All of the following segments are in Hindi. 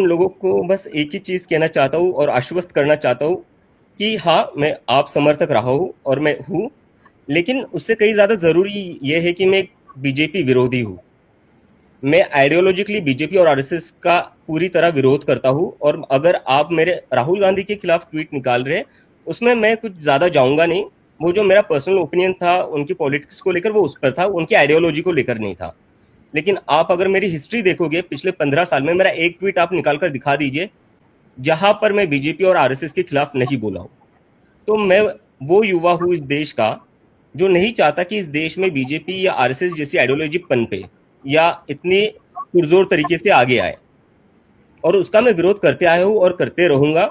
उन लोगों को बस एक ही चीज़ कहना चाहता हूँ और आश्वस्त करना चाहता हूँ कि हाँ, मैं आप समर्थक रहा हूँ और मैं हूँ, लेकिन उससे कहीं ज़्यादा ज़रूरी ये है कि मैं एक बीजेपी विरोधी हूँ। मैं आइडियोलॉजिकली बीजेपी और आरएसएस का पूरी तरह विरोध करता हूँ, और अगर आप मेरे राहुल गांधी के खिलाफ ट्वीट निकाल रहे हैं, उसमें मैं कुछ ज़्यादा जाऊँगा नहीं। वो जो मेरा पर्सनल ओपिनियन था उनकी पॉलिटिक्स को लेकर, वो उस पर था, उनकी आइडियोलॉजी को लेकर नहीं था। लेकिन आप अगर मेरी हिस्ट्री देखोगे पिछले 15 साल में, मेरा एक ट्वीट आप निकाल कर दिखा दीजिए जहां पर मैं बीजेपी और आरएसएस के खिलाफ नहीं बोला हूं। तो मैं वो युवा हूं इस देश का जो नहीं चाहता कि इस देश में बीजेपी या आरएसएस जैसी आइडियोलॉजी पनपे या इतनी पुरजोर तरीके से आगे आए, और उसका मैं विरोध करते आया हूं और करते रहूंगा।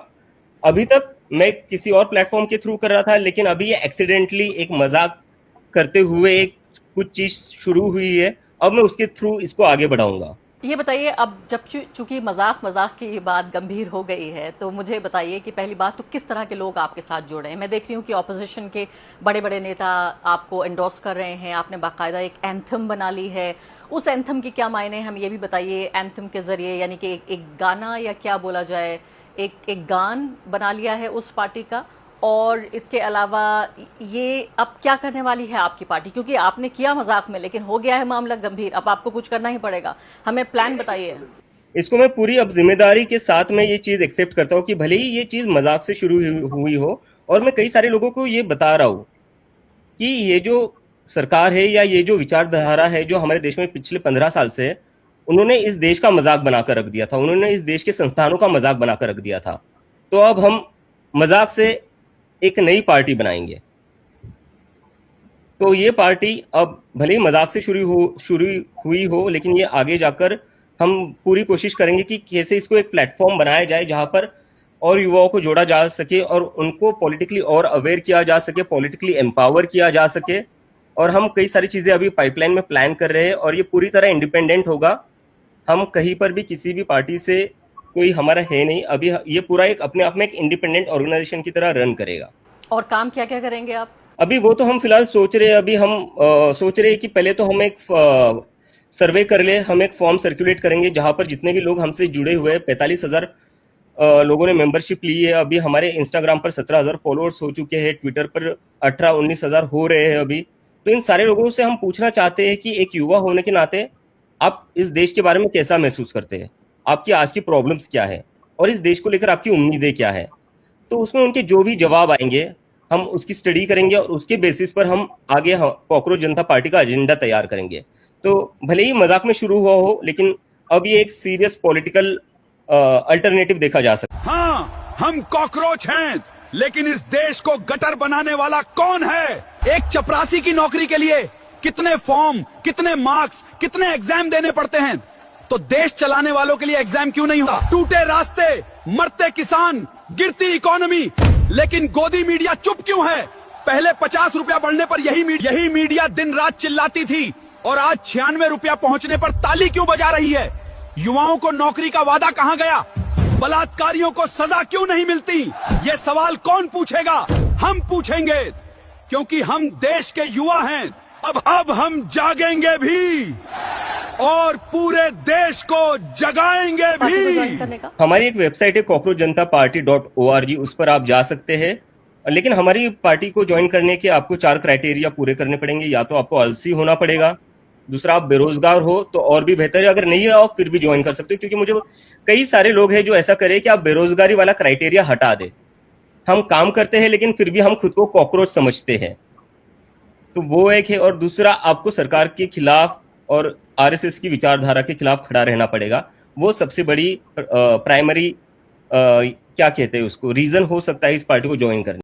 अभी तक मैं किसी और प्लेटफॉर्म के थ्रू कर रहा था, लेकिन अभी ये एक्सीडेंटली एक मजाक करते हुए एक कुछ चीज शुरू हुई है, अब मैं उसके थ्रू इसको आगे बढ़ाऊंगा। ये बताइए, अब जब चूंकि मजाक मजाक की बात गंभीर हो गई है, तो मुझे बताइए कि पहली बात तो किस तरह के लोग आपके साथ जुड़े हैं। मैं देख रही हूँ कि ऑपोजिशन के बड़े बड़े नेता आपको एंडोर्स कर रहे हैं, आपने बाकायदा एक एंथम बना ली है। उस एंथम के क्या मायने, हम ये भी बताइए। एंथम के जरिए यानी कि एक गाना, या क्या बोला जाए, एक गान बना लिया है उस पार्टी का। और इसके अलावा ये अब क्या करने वाली है आपकी पार्टी, क्योंकि आपने किया मजाक में, लेकिन हो गया है मामला गंभीर, अब आपको कुछ करना ही पड़ेगा। हमें प्लान बताइए। इसको मैं पूरी अब जिम्मेदारी के साथ में ये चीज एक्सेप्ट करता हूँ कि भले ही ये चीज मजाक से शुरू हुई हो, और मैं कई सारे लोगों को ये बता रहा हूँ कि ये जो सरकार है या ये जो विचारधारा है जो हमारे देश में पिछले 15 साल से है, उन्होंने इस देश का मजाक बनाकर रख दिया था, उन्होंने इस देश के संस्थानों का मजाक बनाकर रख दिया था। तो अब हम मजाक से एक नई पार्टी बनाएंगे। तो ये पार्टी अब भले ही मजाक से शुरू हुई हो, लेकिन ये आगे जाकर हम पूरी कोशिश करेंगे कि कैसे इसको एक प्लेटफॉर्म बनाया जाए जहां पर और युवाओं को जोड़ा जा सके और उनको पॉलिटिकली और अवेयर किया जा सके, पॉलिटिकली एम्पावर किया जा सके। और हम कई सारी चीजें अभी पाइपलाइन में प्लान कर रहे हैं, और ये पूरी तरह इंडिपेंडेंट होगा। हम कहीं पर भी किसी भी पार्टी से कोई हमारा है नहीं अभी। ये पूरा एक अपने आप में एक इंडिपेंडेंट ऑर्गेनाइजेशन की तरह रन करेगा। और काम क्या क्या करेंगे आप? अभी वो तो हम फिलहाल सोच रहे हैं। अभी हम सोच रहे हैं कि पहले तो हम एक सर्वे कर ले, हम एक फॉर्म सर्कुलेट करेंगे जहां पर जितने भी लोग हमसे जुड़े हुए हैं, 45,000 लोगों ने मेंबरशिप ली है। अभी हमारे इंस्टाग्राम पर 17,000 फॉलोअर्स हो चुके हैं, ट्विटर पर 18-19,000 हो रहे हैं अभी। तो इन सारे लोगों से हम पूछना चाहते हैं कि एक युवा होने के नाते आप इस देश के बारे में कैसा महसूस करते हैं, आपकी आज की प्रॉब्लम्स क्या है, और इस देश को लेकर आपकी उम्मीदें क्या है। तो उसमें उनके जो भी जवाब आएंगे हम उसकी स्टडी करेंगे, और उसके बेसिस पर हम आगे कॉकरोच जनता पार्टी का एजेंडा तैयार करेंगे। तो भले ही मजाक में शुरू हुआ हो, लेकिन अब ये एक सीरियस पॉलिटिकल अल्टरनेटिव देखा जा सकता है। हाँ, हम कॉकरोच हैं, लेकिन इस देश को गटर बनाने वाला कौन है? एक चपरासी की नौकरी के लिए कितने फॉर्म, कितने मार्क्स, कितने एग्जाम देने पड़ते हैं? तो देश चलाने वालों के लिए एग्जाम क्यों नहीं होता? टूटे रास्ते, मरते किसान, गिरती इकोनॉमी, लेकिन गोदी मीडिया चुप क्यों है? पहले 50 रुपया बढ़ने पर यही मीडिया दिन रात चिल्लाती थी, और आज 96 रुपया पहुंचने पर ताली क्यों बजा रही है? युवाओं को नौकरी का वादा कहां गया? बलात्कारियों को सजा क्यों नहीं मिलती? ये सवाल कौन पूछेगा? हम पूछेंगे, क्योंकि हम देश के युवा हैं। अब हम जागेंगे भी और पूरे देश को जगाएंगे भी। हमारी एक वेबसाइट है cockroachjantaparty.org, उस पर आप जा सकते हैं। लेकिन हमारी पार्टी को ज्वाइन करने के आपको 4 क्राइटेरिया पूरे करने पड़ेंगे। या तो आपको आलसी होना पड़ेगा, दूसरा आप बेरोजगार हो तो और भी बेहतर है, अगर नहीं है आप फिर भी ज्वाइन कर सकते हो। क्योंकि मुझे कई सारे लोग हैं जो ऐसा करे कि आप बेरोजगारी वाला क्राइटेरिया हटा दे। हम काम करते हैं लेकिन फिर भी हम खुद को कॉकरोच समझते हैं, तो वो एक है। और दूसरा, आपको सरकार के खिलाफ और आरएसएस की विचारधारा के खिलाफ खड़ा रहना पड़ेगा। वो सबसे बड़ी प्राइमरी क्या कहते हैं उसको, रीजन हो सकता है इस पार्टी को ज्वाइन करने।